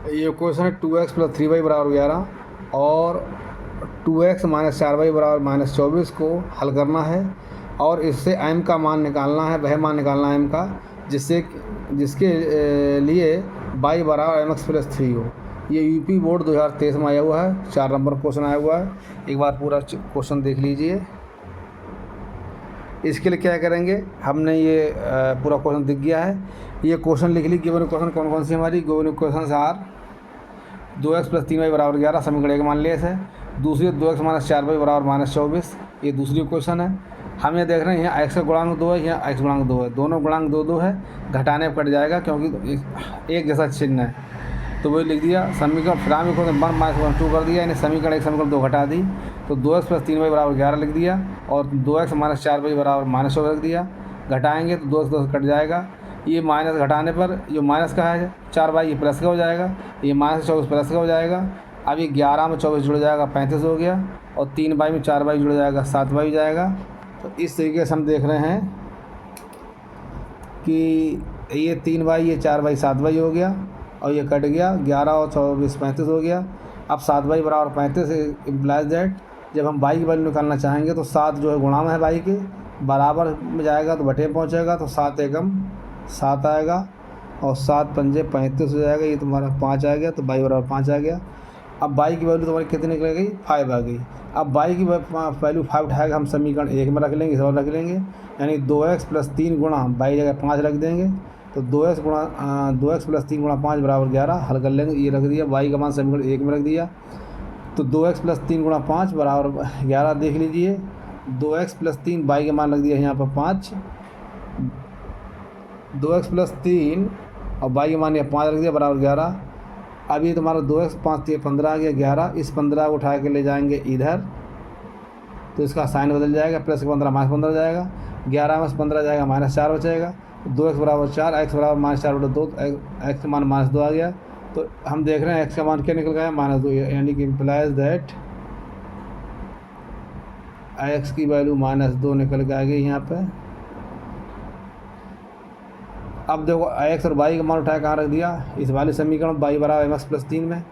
ये क्वेश्चन है 2x plus 3y बराबर 11 और 2x माइनस 4y बराबर माइनस 24 को हल करना है और इससे m का मान निकालना है, वह मान निकालना है m का जिसके लिए y बराबर mx प्लस 3 हो। ये यूपी बोर्ड 2023 में आया हुआ है, 4 नंबर क्वेश्चन आया हुआ है। एक बार पूरा क्वेश्चन देख लीजिए। इसके लिए क्या करेंगे, हमने ये पूरा क्वेश्चन दिख गया है। ये क्वेश्चन लिख ली। गिवन क्वेश्चन कौन कौन सी हमारी given question are 2x plus 3y बराबर 11 समीकरण एक मान लिया है। दूसरी 2x माइनस 4y बराबर माइनस 24, ये दूसरी क्वेश्चन है। हम ये देख रहे हैं यहाँ x का गुणांक 2 है, यहाँ x गुणांक 2 है, दोनों गुणांक 2 है, घटाने पर कट जाएगा क्योंकि एक जैसा चिन्ह है, तो वही लिख दिया। समीकरण फिर हम इक्वेशन 1 माइनस 2 कर दिया, यानी समीकरण 1 समीकरण 2 घटा दी, तो 2x प्लस 3y बराबर 11 लिख दिया और 2x माइनस 4y बराबर माइनस 24 लिख दिया। घटाएंगे तो 2x 2 कट जाएगा। ये माइनस घटाने पर जो माइनस का है 4y ये प्लस का हो जाएगा, ये माइनस 24 प्लस का हो जाएगा। अब ये 11 में 24 जुड़ जाएगा 35 हो गया और 3y में 4y जुड़ जाएगा 7y हो जाएगा। तो इस तरीके से हम देख रहे हैं कि ये 3y ये 4y 7y हो गया और ये कट गया, 11 और 24 35 हो गया। अब 7y बराबर 35 इम्प्लाइज दैट जब हम y की वैल्यू निकालना चाहेंगे तो 7 जो है गुणा में है y के बराबर में जाएगा तो बटे में पहुँचेगा, तो 7 एकम 7 आएगा और 7 पंजे 35 हो जाएगा। ये तुम्हारा 5 आ गया, तो y बराबर 5 आ गया। अब y की वैल्यू तुम्हारी कितनी निकल गई, 5 आ गई। अब y की वैल्यू 5 उठाएगा, हम समीकरण 1 में रख लेंगे, इस और रख लेंगे, यानी 2x प्लस 3 गुणा y जगह 5 रख देंगे, तो 2x प्लस 3 गुणा 5 बराबर 11 हल कर लेंगे। ये रख दिया, y का मान समीकरण 1 में रख दिया, तो 2x प्लस 3 गुणा 5 बराबर 11 देख लीजिए। 2x प्लस 3 y का मान रख दिया यहाँ पर 5, 2x प्लस 3 और y का मान यहाँ 5 रख दिया बराबर 11। अब ये तुम्हारा 2x 5 15 आ गया 11, इस 15 को उठा के ले जाएंगे इधर, तो इसका साइन बदल जाएगा, प्लस 15 माइनस 15 जाएगा, 11 में 15 जाएगा माइनस 4 बचेगा, 2x बराबर 4, x बराबर माइनस 4 बटे 2, x का मान माइनस 2 आ गया। तो हम देख रहे हैं x का मान क्या निकल गया, माइनस 2, यानी कि इम्प्लाइज दैट x की वैल्यू माइनस 2 निकल के आ गई यहाँ पे। अब देखो x और y का मान उठाया कहाँ रख दिया, इस वाले समीकरण y बराबर mx प्लस 3 में,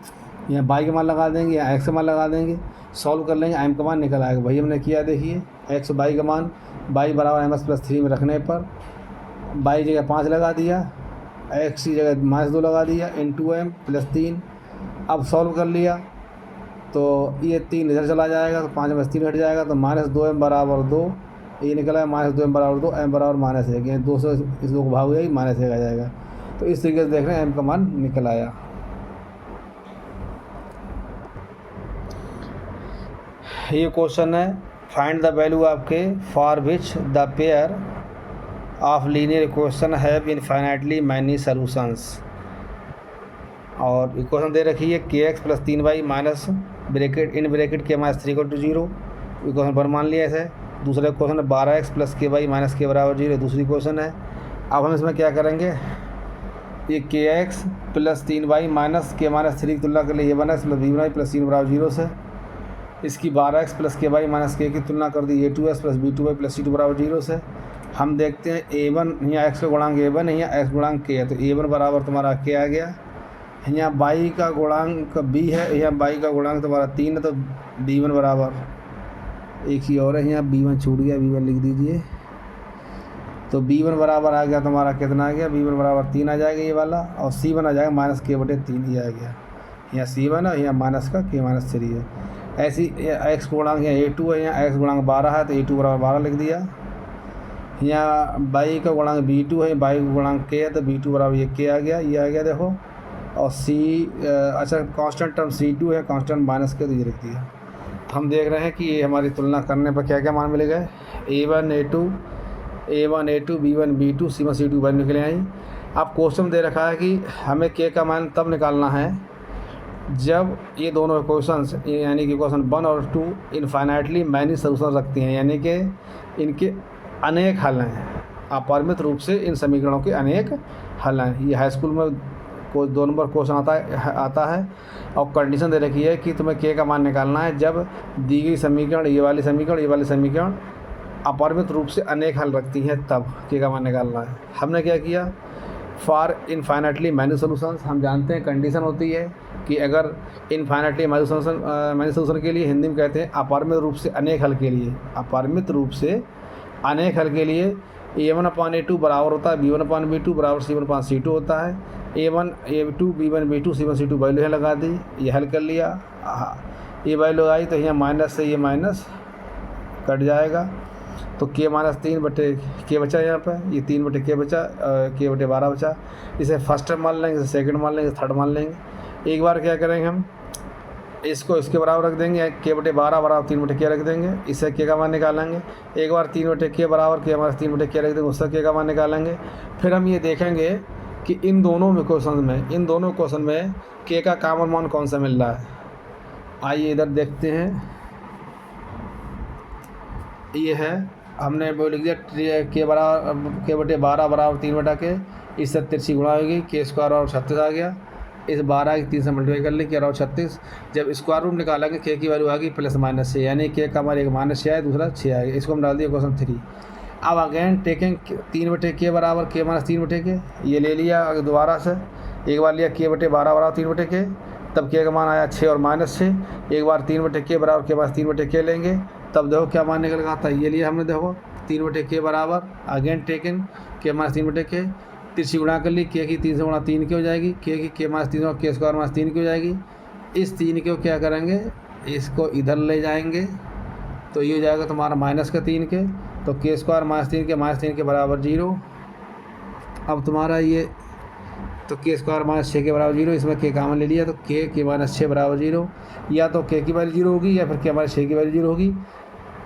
यहाँ y का मान लगा देंगे, यहाँ x का मान लगा देंगे, सॉल्व कर लेंगे, m का मान निकल आएगा। वही हमने किया, देखिए x और y का मान y बराबर mx प्लस 3 में रखने पर y जगह 5 लगा दिया, x की जगह माइनस 2 लगा दिया, इंटू m प्लस 3। अब सॉल्व कर लिया तो ये 3 इधर चला जाएगा, तो 5 में 3 हट जाएगा, तो माइनस 2m बराबर 2, ये निकला है माइनस 2m बराबर 2, m बराबर माइनस 1, यानी 2 से इस 2 को भाग जाएगी, माइनस 1 आ जाएगा। तो इस तरीके से देख रहे हैं m का मान निकल आया। ये क्वेश्चन है, फाइंड द वैल्यू आपके for which the pair of linear equation have infinitely many solutions. और इक्वेशन दे रखी है kx plus 3y minus bracket in bracket k minus 3 = 0, equation पर मान लिया ऐसे। दूसरा क्वेश्चन है 12x plus ky minus k बराबर 0, दूसरी क्वेश्चन है। अब हम इसमें क्या करेंगे, ये kx plus 3y minus k minus 3 की तुलना कर लिए a1x प्लस b1y प्लस 3 बराबर 0 से। इसकी 12x plus ky minus k की तुलना कर दी a2x plus b2y plus c2 बराबर 0 से। हम देखते हैं a1, यहाँ x का गुणांक a1 है, यहाँ x गुणांक k है, तो a1 बराबर तुम्हारा k आ गया। यहाँ y का गुणांक b है, यहाँ y का गुणांक तुम्हारा 3 है, तो b1 बराबर एक ही और है, यहाँ b1 छूट गया, b1 लिख दीजिए। तो b1 बराबर आ गया तुम्हारा कितना आ गया, b1 बराबर 3 आ जाएगा ये वाला, और c1 आ जाएगा माइनस k बटे 3 ही आ गया। यहाँ c1 है, यहाँ माइनस का k माइनस 3 है। ऐसी x गुणांक यहाँ a2 है, यहाँ x गुणांक 12 है, तो a2 बराबर 12 लिख दिया। यहाँ y का गुणांक b2 है, y का गुणांक k है, तो b2 बराबर ये k आ गया, ये आ गया देखो। और अच्छा कांस्टेंट टर्म c2 है, कांस्टेंट माइनस के, तो ये लिख दिया। तो हम देख रहे हैं कि ये हमारी तुलना करने पर क्या क्या मान मिल गए, a1 a2 b1 b2 c1 c2 value निकले आई। अब क्वेश्चन दे रखा है कि हमें k का मान तब निकालना है जब ये दोनों इक्वेशंस यानी कि इक्वेशन 1 और 2 इनफाइनाइटली मैनी सॉल्यूशन रखती हैं, यानी कि इनके अनेक हल हैं, अपरिमित रूप से इन समीकरणों के अनेक हल हैं। ये हाई स्कूल में कोई 2 नंबर क्वेश्चन आता है और कंडीशन दे रखी है कि तुम्हें k का मान निकालना है जब दी गई समीकरण ये वाली समीकरण अपरिमित रूप से अनेक हल रखती हैं, तब k का मान निकालना है। हमने क्या किया, फॉर इनफाइनाइटली मैनी सॉल्यूशंस, हम जानते हैं कंडीशन होती है कि अगर इनफाइनाइटली मैनी सॉल्यूशन के लिए हिंदी में कहते हैं अपरिमित रूप से अनेक हल के लिए, अपरिमित रूप से अनेक हल के लिए A1/A2 बराबर होता है B1/B2 बराबर C1/C2 होता है। A1 A2 B1 B2 C1 C2 value है लगा दी, ये हल कर लिया। ये वैल्यू आई तो यहाँ माइनस से ये माइनस कट जाएगा, तो K-3 बटे K बचा यहाँ पे, ये 3 बटे K बचा, K बटे 12 बचा। इसे फर्स्ट मान लेंगे, इसे सेकंड मान लेंगे, थर्ड मान लेंगे। एक बार क्या करेंगे हम, इसको इसके बराबर रख देंगे, K बटे 12 बराबर 3 बटे K रख देंगे, इससे K का मान निकालेंगे। एक बार 3 बटे K बराबर K-3 बटे K रख देंगे, उससे K का मान निकालेंगे। फिर हम ये देखेंगे कि इन दोनों क्वेश्चन में K का कॉमन मान कौन सा मिल रहा है। आइए इधर देखते हैं, ये है, हमने वो लिख दिया K बटे 12 बराबर 3 बटा K, इससे 33 गुणा होगी, K² और 36 आ गया। इस 12 की 3 से मल्टीप्लाई कर लें, K और 36। जब स्क्वायर रूट निकालेंगे K की वैल्यू आ गई प्लस माइनस 6, यानी K का हमारे एक -6 है, दूसरा 6 आएगा। इसको हम डाल दिया क्वेश्चन 3। अब अगेन टेकिंग 3 बटे K बराबर K-3 बटे K, ये ले लिया दोबारा से। एक बार लिया K बटे 12 बराबर 3 बटे K, तब K का मान आया 6 और -6। एक बार 3 बटे K बराबर K-3 बटे K लेंगे, तब देखो क्या मान निकल आता है। ये लिया हमने, देखो 3 बटे K बराबर अगेन टेकन K-3 बटे K, 3 गुणा कर ली, K की 3 से गुणा 3 की हो जाएगी, K की K-3 और K² -3 की हो जाएगी। इस 3 को क्या करेंगे, इसको इधर ले जाएंगे, तो ये हो जाएगा तुम्हारा माइनस का 3 के, तो K² -3 के बराबर 0। अब तुम्हारा ये तो K² -6 के बराबर 0, इसमें K कॉमन ले लिया, तो K-6 बराबर 0। या तो K की वैल्यू 0 होगी या फिर K-6 की वैल्यू 0 होगी,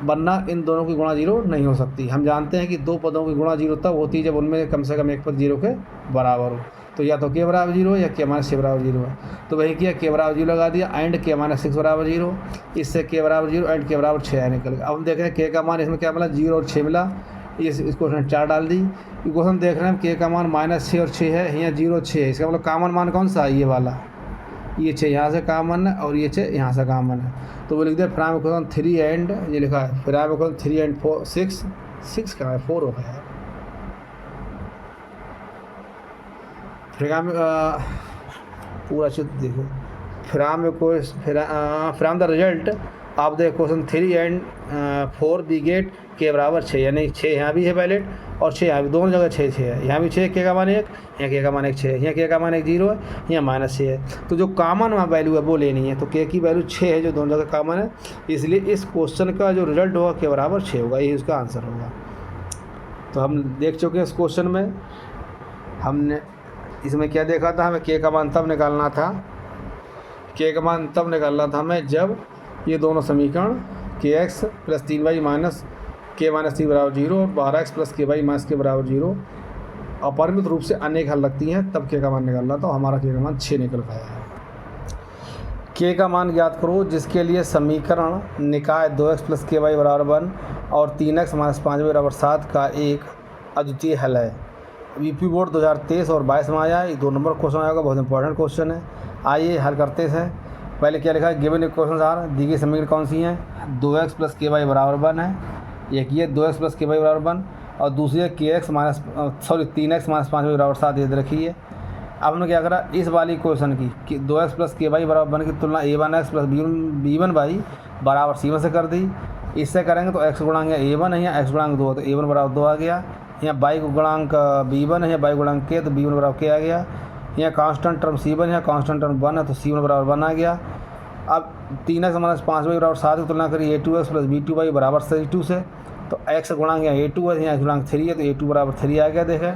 वरना इन दोनों की गुणा 0 नहीं हो सकती। हम जानते हैं कि दो पदों की गुणा 0 तब होती है जब उनमें कम से कम एक पद 0 के बराबर हो। तो या तो K बराबर 0 या K-6 बराबर 0 है, तो वही किया, K बराबर 0 लगा दिया एंड K-6 बराबर 0, इससे K बराबर 0 एंड K बराबर 6 निकल गया। अब हम देख रहे हैं K का मान इसमें क्या मिला, 0 और 6 मिला। इस क्वेश्चन 4 डाल दी। क्वेश्चन देख रहे हैं K का मान -6 और 6 है, यहाँ 0 6 है, इसका मतलब कॉमन मान कौन सा है, ये वाला, ये 6 यहाँ से कॉमन है और ये 6 यहाँ से कॉमन है। तो वो लिख दिया फ्रॉम इक्वेशन 3 एंड, ये लिखा है फ्रॉम इक्वेशन 3 एंड 4 6 कहाँ है, 4 हो गया यार। पूरा चित्र देखो, from the result of the question 3 and 4 we get K बराबर 6, यानी 6 यहाँ भी है वैलिड और 6 यहाँ भी, दोनों जगह 6 है। यहाँ भी 6 K का मान 1, यहाँ K का मान 1 6 है, यहाँ K का मान 1 0 है, यहाँ -6 है। तो जो कॉमन वहाँ वैल्यू है वो लेनी है, तो K की वैल्यू 6 है जो दोनों जगह कॉमन है, इसलिए इस क्वेश्चन का जो रिजल्ट होगा K बराबर 6 होगा, यही उसका आंसर होगा। तो हम देख चुके हैं इस क्वेश्चन में, हमने इसमें क्या देखा था, हमें K का मान तब निकालना था, K का मान तब निकालना था हमें जब ये दोनों समीकरण KX + 3y - K-3 बराबर 0 और 12x + KY - K बराबर 0 अपरिमित रूप से अनेक हल लगती हैं, तब K का मान निकालना। तो हमारा K का मान 6 निकल गया है। K का मान ज्ञात करो जिसके लिए समीकरण निकाय 2x + KY बराबर 1 और 3x - 5y बराबर 7 का एक अद्वितीय हल है। यूपी बोर्ड 2023 और 22 में आया, ये 2 नंबर क्वेश्चन आएगा, बहुत इंपॉर्टेंट क्वेश्चन है। आइए हल करते हैं। पहले क्या लिखा है, गिवन इक्वेशंस आर, दी गई समीकरण कौन सी हैं, 2x + KY बराबर 1 है, एक ये 2x + KY बराबर 1 और दूसरी है 3x - 5y बराबर 7, ये रखी है। अब हमने क्या करा, इस वाली क्वेश्चन की कि 2x + KY बराबर 1 की तुलना A1x + B1y बराबर C1 से कर दी। इससे करेंगे तो x गुणांक A1 है, यहाँ x गुणांक 2 तो A1 बराबर 2 आ गया, यहाँ y गुणांक B1 है, यहाँ y गुणांक K तो B1 बराबर K आ गया, यहाँ कांस्टेंट टर्म C1 है, कांस्टेंट टर्म 1 है तो C1 बराबर 1 आ गया। अब 3x - 5y बराबर 7 की तुलना करिए A2x + B2y बराबर C2 से, तो x गुणांक यहाँ A2 है, यहाँ x गुणांक 3 है, तो A2 बराबर 3 आ गया। देखें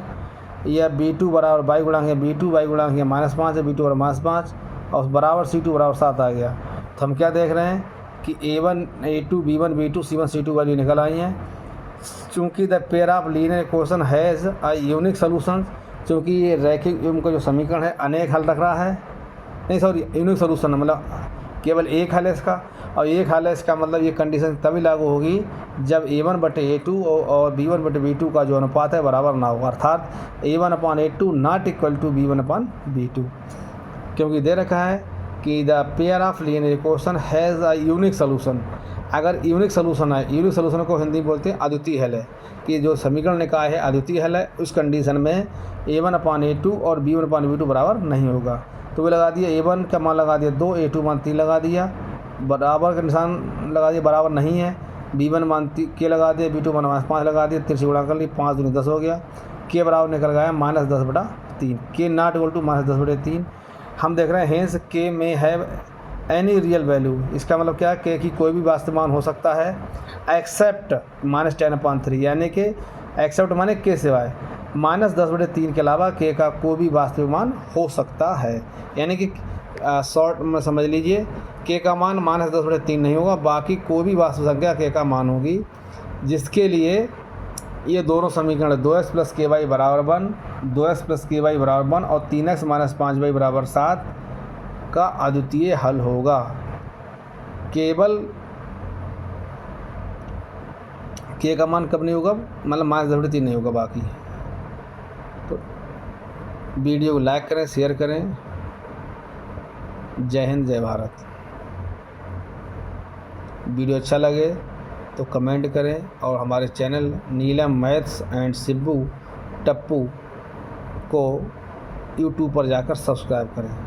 यह B2 बराबर y गुणांक है B2, y गुणांक यहाँ -5 है, B2 बराबर -5 और बराबर C2 बराबर 7 आ गया। तो हम क्या देख रहे हैं कि A1 A2 B1 B2 C1 C2 value निकल आई हैं। चूँकि the pair of linear equation has a unique solution, चूँकि ये रैखिक युग्म का जो समीकरण है अनेक हल रख रहा है, नहीं सॉरी यूनिक सोल्यूशन मतलब केवल एक हल है इसका, और एक हल है इसका मतलब ये कंडीशन तभी लागू होगी जब A1/A2 और B1/B2 का जो अनुपात है बराबर ना हो, अर्थात A1/A2 not equal to B1/B2, क्योंकि दे रखा है कि the pair of linear equation has a unique solution. अगर यूनिक सोल्यूशन है, यूनिक सोल्यूशन को हिंदी में बोलते हैं अद्वितीय हल है, कि जो समीकरण ने कहा है अद्वितीय हल है, उस कंडीशन में a1/a2 और b1/b2 बराबर नहीं होगा। तो वे लगा दिया, a1 का मान लगा दिया 2, a2 मान 3 लगा दिया, बराबर का निशान लगा दिया, बराबर नहीं है, b1 मान k लगा दिया, b2 मान -5 लगा दिया, 3 से गुणा कर ली, 5 दूनी 10 हो गया, k बराबर निकल गया -10/3, k नॉट इक्वल टू -10/3। हम देख रहे हैं हेंस k में है एनी रियल वैल्यू, इसका मतलब क्या है, k की कोई भी वास्तविक मान हो सकता है एक्सेप्ट -10/3, यानी कि एक्सेप्ट माने k सिवाय, -10/3 के अलावा k का कोई भी वास्तविक मान हो सकता है। यानी कि शॉर्ट में समझ लीजिए, k का मान -10/3 नहीं होगा, बाकी कोई भी वास्तविक संख्या k का मान होगी, जिसके लिए ये दोनों समीकरण 2x + ky बराबर 1, 2x + ky बराबर 1 और 3x - 5y बराबर 7 का अद्वितीय हल होगा। केवल k का मान कब नहीं होगा, मतलब -10/3 नहीं होगा बाकी। तो वीडियो को लाइक करें, शेयर करें। जय हिंद, जय भारत। वीडियो अच्छा लगे तो कमेंट करें और हमारे channel Neelam maths and Sibbu Tappu को यूट्यूब पर जाकर सब्सक्राइब करें।